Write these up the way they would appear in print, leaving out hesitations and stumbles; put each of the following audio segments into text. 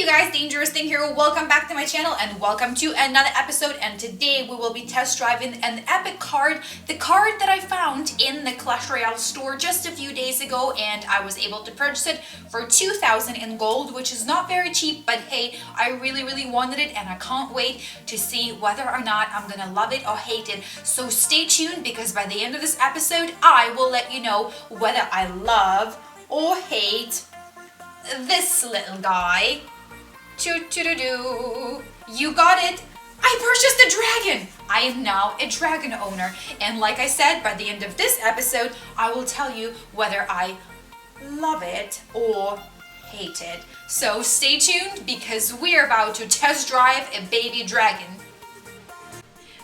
you guys, DangerousThing here. Welcome back to my channel and welcome to another episode. And today we will be test driving an epic card, the card that I found in the Clash Royale store just a few days ago, and I was able to purchase it for 2,000 in gold, which is not very cheap, but hey, I really wanted it and I can't wait to see whether or not I'm gonna love it or hate it. So stay tuned, because by the end of this episode, I will let you know whether I love or hate this little guy. You got it! I purchased a dragon! I am now a dragon owner, and like I said, by the end of this episode, I will tell you whether I love it or hate it. So stay tuned, because we're about to test drive a baby dragon.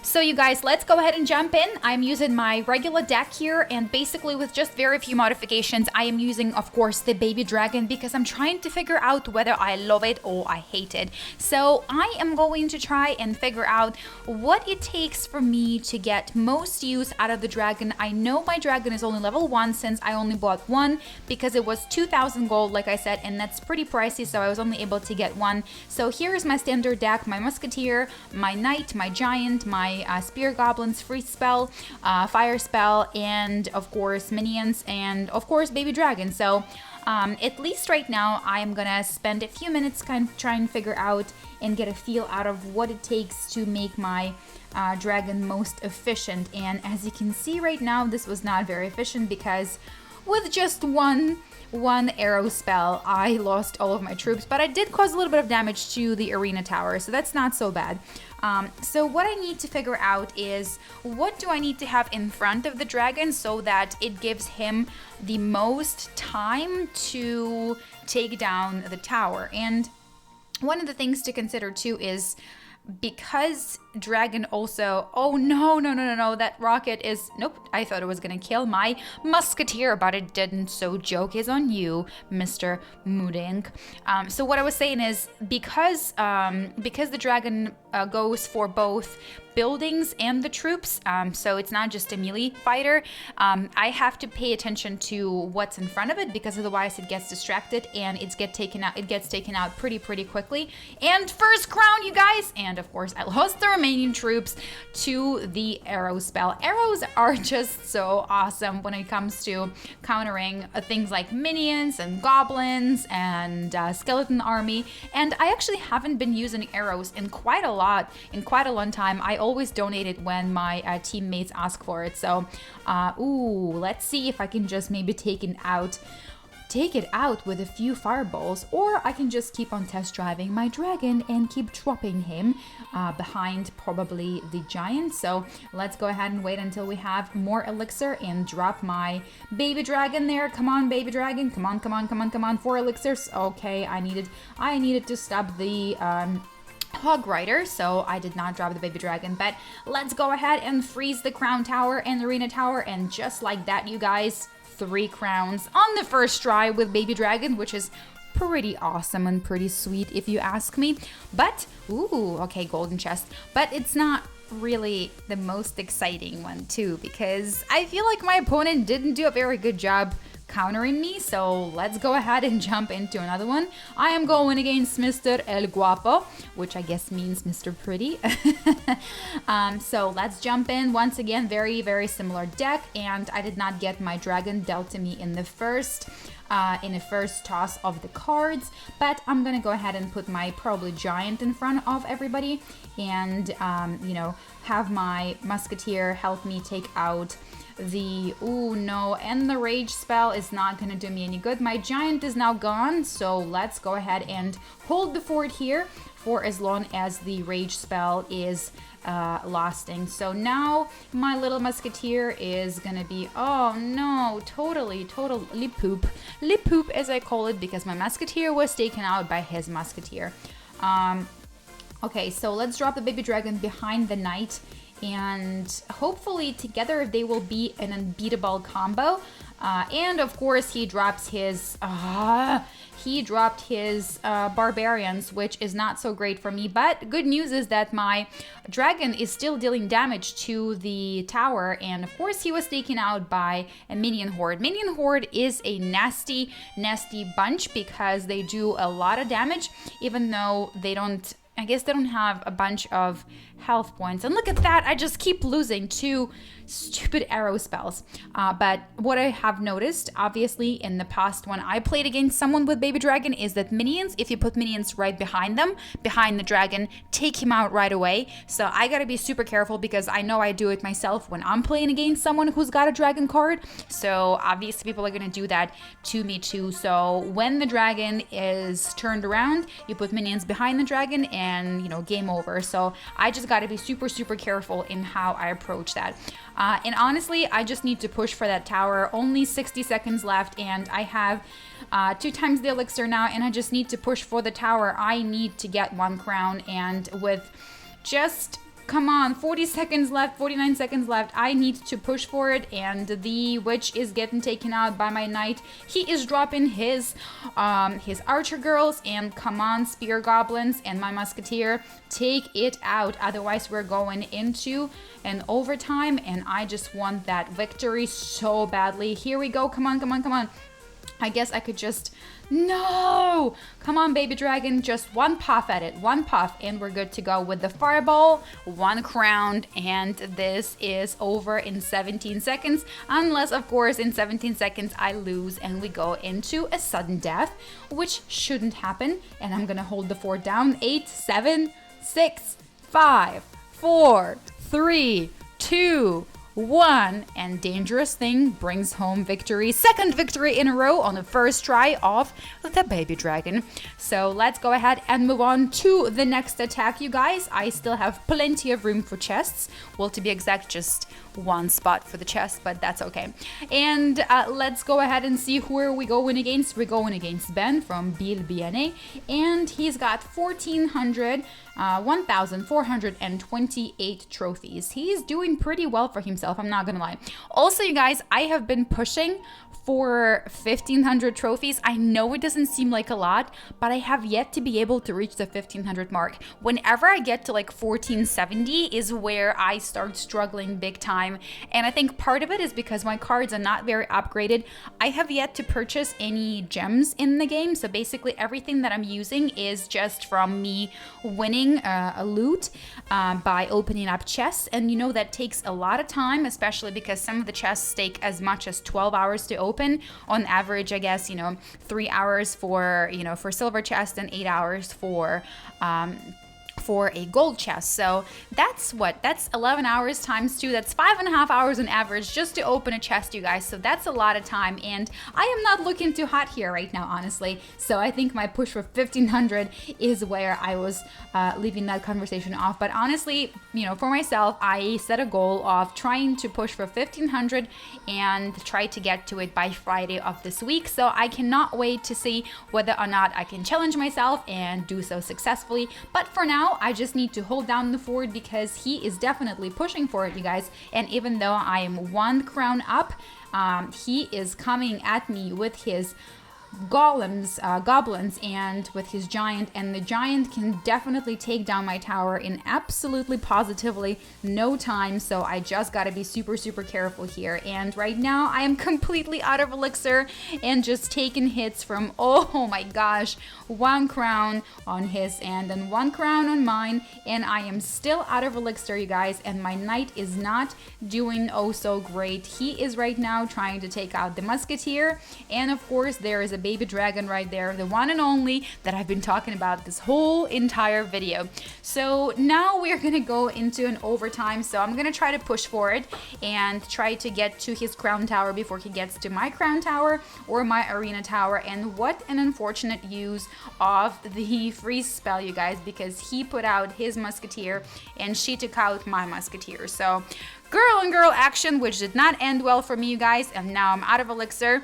So you guys, let's go ahead and jump in. I'm using my regular deck here, and basically with just very few modifications, I am using, of course, the baby dragon, because I'm trying to figure out whether I love it or I hate it. So I am going to try and figure out what it takes for me to get most use out of the dragon. I know my dragon is only level 1 since I only bought one, because it was 2,000 gold, like I said, and that's pretty pricey, so I was only able to get one. So here is my standard deck: my musketeer, my knight, my giant, my spear goblins, freeze spell, fire spell, and of course minions, and of course baby dragon. So at least right now I'm gonna spend a few minutes kind of trying to figure out and get a feel out of what it takes to make my dragon most efficient. And as you can see right now, this was not very efficient, because with just one arrow spell I lost all of my troops, but I did cause a little bit of damage to the arena tower, so that's not so bad. So what I need to figure out is, what do I need to have in front of the dragon so that it gives him the most time to take down the tower. And one of the things to consider too is, because dragon also, oh no, that rocket is, nope, I thought it was gonna kill my musketeer, but it didn't, so joke is on you, Mr. Moodink. So what I was saying is, because the dragon goes for both buildings and the troops, so it's not just a melee fighter, I have to pay attention to what's in front of it, because otherwise it gets distracted and it gets taken out pretty quickly. And first crown, you guys, and of course I lost the remaining troops to the arrow spell. Arrows are just so awesome when it comes to countering things like minions and goblins and skeleton army, and I actually haven't been using arrows in quite a long time. I always donate it when my teammates ask for it. So let's see if I can just maybe take it out with a few fireballs, or I can just keep on test driving my dragon and keep dropping him behind probably the giant. So let's go ahead and wait until we have more elixir and drop my baby dragon there. Come on, baby dragon, come on, 4 elixirs. Okay, I needed to stop the Hog Rider, so I did not drop the baby dragon, but let's go ahead and freeze the crown tower and the arena tower, and just like that, you guys, 3 crowns on the first try with baby dragon, which is pretty awesome and pretty sweet if you ask me. But okay, golden chest, but it's not really the most exciting one too, because I feel like my opponent didn't do a very good job countering me. So let's go ahead and jump into another one. I am going against Mr. El Guapo, which I guess means Mr. Pretty. So let's jump in. Once again, very similar deck, and I did not get my dragon dealt to me in the first toss of the cards, but I'm gonna go ahead and put my probably giant in front of everybody, and have my musketeer help me take out the and the rage spell is not gonna do me any good. My giant is now gone, so let's go ahead and hold the fort here for as long as the rage spell is lasting. So now my little musketeer is gonna be, oh no, totally poop as I call it, because my musketeer was taken out by his musketeer. Okay, so let's drop the baby dragon behind the knight, and hopefully together they will be an unbeatable combo. And of course, he dropped his barbarians, which is not so great for me. But good news is that my dragon is still dealing damage to the tower, and of course he was taken out by a minion horde. Minion horde is a nasty bunch because they do a lot of damage, even though they don't, I guess they don't have a bunch of health points. And look at that, I just keep losing to stupid arrow spells. But what I have noticed, obviously, in the past when I played against someone with baby dragon, is that minions, if you put minions right behind them, behind the dragon, take him out right away. So I gotta be super careful because I know I do it myself when I'm playing against someone who's got a dragon card. So obviously people are gonna do that to me too. So when the dragon is turned around, you put minions behind the dragon and, you know, game over. So I just got to be super careful in how I approach that. And honestly, I just need to push for that tower. Only 60 seconds left, and I have 2 times the elixir now, and I just need to push for the tower. I need to get 1 crown, and with just, come on, 40 seconds left, 49 seconds left, I need to push for it, and the witch is getting taken out by my knight. He is dropping his archer girls, and come on, spear goblins, and my musketeer, take it out. Otherwise, we're going into an overtime, and I just want that victory so badly. Here we go. Come on. I guess I could just... No! Come on, baby dragon. Just 1 puff at it. 1 puff, and we're good to go with the fireball. 1 crown, and this is over in 17 seconds. Unless, of course, in 17 seconds I lose and we go into a sudden death, which shouldn't happen. And I'm gonna hold the fort down. 8, 7, 6, 5, 4, 3, 2, 1, and Dangerous Thing brings home victory. 2nd victory in a row on the first try of the baby dragon. So let's go ahead and move on to the next attack, you guys. I still have plenty of room for chests. Well, to be exact, just 1 spot for the chest, but that's okay. And let's go ahead and see who are we going against. We're going against Ben from Bilbiene, and he's got 1,428 trophies. He's doing pretty well for himself, I'm not gonna lie. Also, you guys, I have been pushing for 1,500 trophies. I know it doesn't seem like a lot, but I have yet to be able to reach the 1,500 mark. Whenever I get to like 1,470 is where I start struggling big time. And I think part of it is because my cards are not very upgraded. I have yet to purchase any gems in the game. So basically everything that I'm using is just from me winning a loot by opening up chests. And you know, that takes a lot of time, especially because some of the chests take as much as 12 hours to open. On average, I guess, you know, 3 hours for silver chest and 8 hours for a gold chest. So that's 11 hours times 2. That's 5.5 hours on average just to open a chest, you guys. So that's a lot of time, and I am not looking too hot here right now, honestly. So I think my push for 1,500 is where I was leaving that conversation off. But honestly, you know, for myself, I set a goal of trying to push for 1,500 and try to get to it by Friday of this week. So I cannot wait to see whether or not I can challenge myself and do so successfully. But for now, I just need to hold down the fort because he is definitely pushing for it, you guys. And even though I am 1 crown up, he is coming at me with his goblins and with his giant, and the giant can definitely take down my tower in absolutely positively no time. So I just got to be super careful here. And right now I am completely out of elixir and just taking hits from, oh my gosh, 1 crown on his end and 1 crown on mine, and I am still out of elixir, you guys. And my knight is not doing oh so great. He is right now trying to take out the musketeer, and of course there is a baby dragon right there, the one and only that I've been talking about this whole entire video. So now we're gonna go into an overtime. So I'm gonna try to push for it and try to get to his crown tower before he gets to my crown tower or my arena tower. And what an unfortunate use of the freeze spell, you guys, because he put out his musketeer and she took out my musketeer. So girl on girl action, which did not end well for me, you guys, and now I'm out of elixir.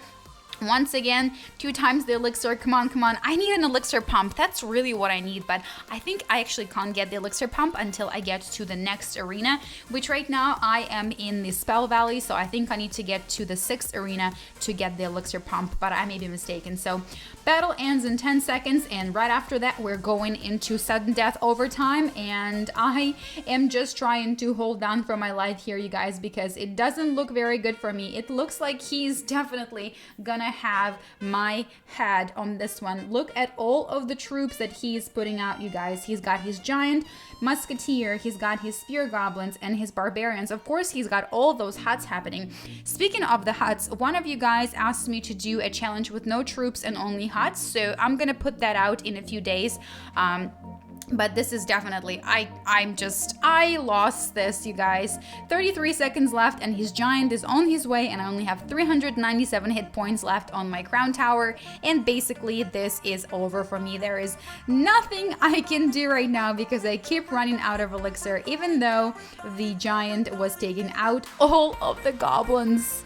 Once again, 2 times the elixir. Come on, come on. I need an elixir pump. That's really what I need, but I think I actually can't get the elixir pump until I get to the next arena, which right now I am in the Spell Valley, so I think I need to get to the 6th arena to get the elixir pump, but I may be mistaken. So battle ends in 10 seconds, and right after that we're going into sudden death overtime, and I am just trying to hold down for my life here, you guys, because it doesn't look very good for me. It looks like he's definitely gonna have my head on this one. Look at all of the troops that he's putting out, you guys. He's got his giant musketeer, he's got his spear goblins, and his barbarians. Of course, he's got all those huts happening. Speaking of the huts, one of you guys asked me to do a challenge with no troops and only huts, so I'm gonna put that out in a few days. But this is definitely, I lost this, you guys. 33 seconds left, and his giant is on his way, and I only have 397 hit points left on my crown tower, and basically this is over for me. There is nothing I can do right now because I keep running out of elixir, even though the giant was taking out all of the goblins.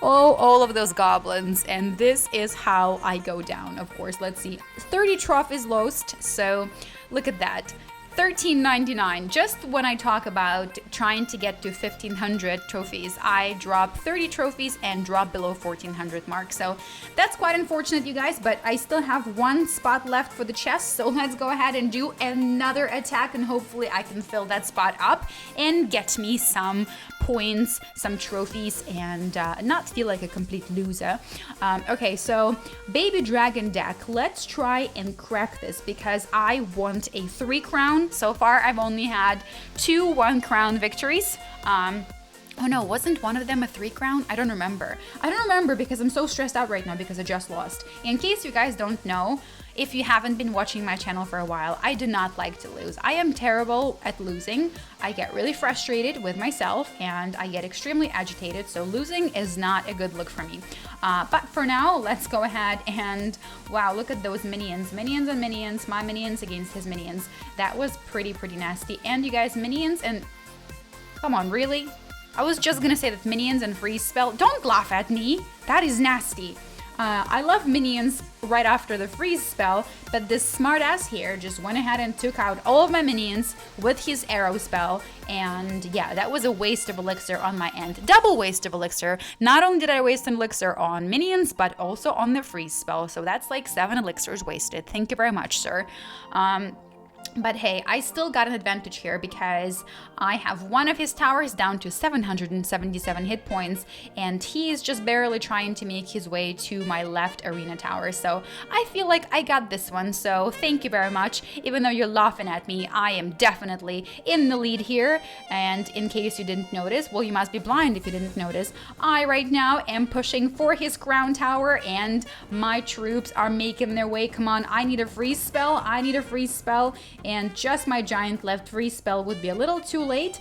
Oh, all of those goblins, and this is how I go down, of course. Let's see, 30 trophies lost, so look at that. $13.99. Just when I talk about trying to get to 1,500 trophies, I drop 30 trophies and drop below 1,400 mark. So that's quite unfortunate, you guys, but I still have 1 spot left for the chest. So let's go ahead and do another attack, and hopefully I can fill that spot up and get me some points, some trophies, and not feel like a complete loser. Okay, so baby dragon deck. Let's try and crack this because I want a 3 crown. So far, I've only had 2 1 crown victories. Oh no, wasn't one of them a 3 crown? I don't remember. I don't remember because I'm so stressed out right now because I just lost. In case you guys don't know, if you haven't been watching my channel for a while, I do not like to lose. I am terrible at losing. I get really frustrated with myself and I get extremely agitated, so losing is not a good look for me. But for now, let's go ahead and, wow, look at those minions. Minions and minions, my minions against his minions. That was pretty nasty. And you guys, minions and, come on, really? I was just gonna say that minions and freeze spell, don't laugh at me, that is nasty. I love minions right after the freeze spell, but this smartass here just went ahead and took out all of my minions with his arrow spell, and yeah, that was a waste of elixir on my end. Double waste of elixir. Not only did I waste an elixir on minions, but also on the freeze spell, so that's like 7 elixirs wasted. Thank you very much, sir. But hey, I still got an advantage here because I have one of his towers down to 777 hit points, and he is just barely trying to make his way to my left arena tower. So I feel like I got this one, so thank you very much. Even though you're laughing at me, I am definitely in the lead here. And in case you didn't notice, well, you must be blind if you didn't notice, I right now am pushing for his crown tower, and my troops are making their way. Come on, I need a freeze spell. I need a freeze spell. And just my giant left freeze spell would be a little too late.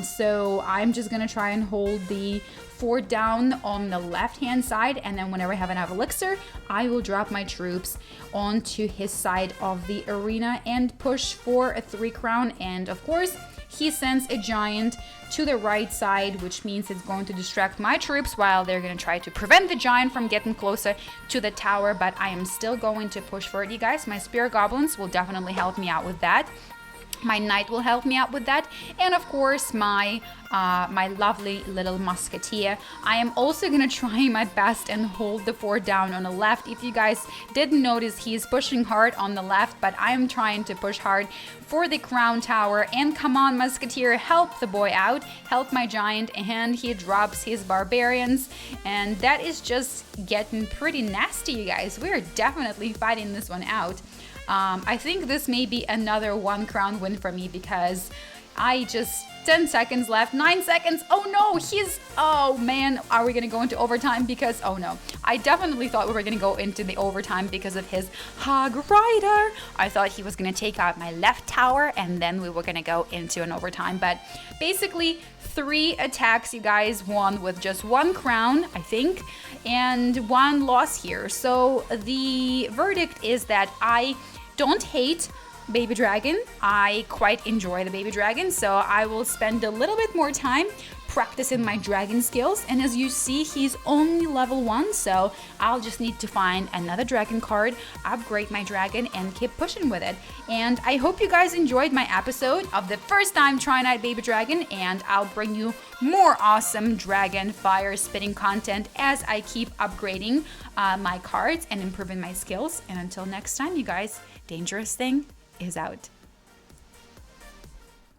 So I'm just gonna try and hold the fort down on the left hand side, and then whenever I have enough elixir, I will drop my troops onto his side of the arena and push for a 3 crown. And of course, he sends a giant to the right side, which means it's going to distract my troops while they're going to try to prevent the giant from getting closer to the tower, but I am still going to push for it, you guys. My spear goblins will definitely help me out with that. My knight will help me out with that, and of course my my lovely little musketeer. I am also gonna try my best and hold the fort down on the left. If you guys didn't notice, he's pushing hard on the left, but I am trying to push hard for the crown tower. And come on, musketeer, help the boy out, help my giant. And he drops his barbarians, and that is just getting pretty nasty, you guys. We're definitely fighting this one out. I think this may be another 1 crown win for me because I just 10 seconds left, 9 seconds. Oh no, oh man, are we gonna go into overtime? Because, oh no, I definitely thought we were gonna go into the overtime because of his hog rider. I thought he was gonna take out my left tower and then we were gonna go into an overtime. But basically 3 attacks, you guys, won with just 1 crown, I think, and 1 loss here. So the verdict is that I don't hate baby dragon. I quite enjoy the baby dragon, so I will spend a little bit more time practicing my dragon skills. And as you see, he's only level 1, so I'll just need to find another dragon card, upgrade my dragon, and keep pushing with it. And I hope you guys enjoyed my episode of the first time trying out Baby Dragon, and I'll bring you more awesome dragon fire spitting content as I keep upgrading my cards and improving my skills. And until next time, you guys, Dangerous Thing is out.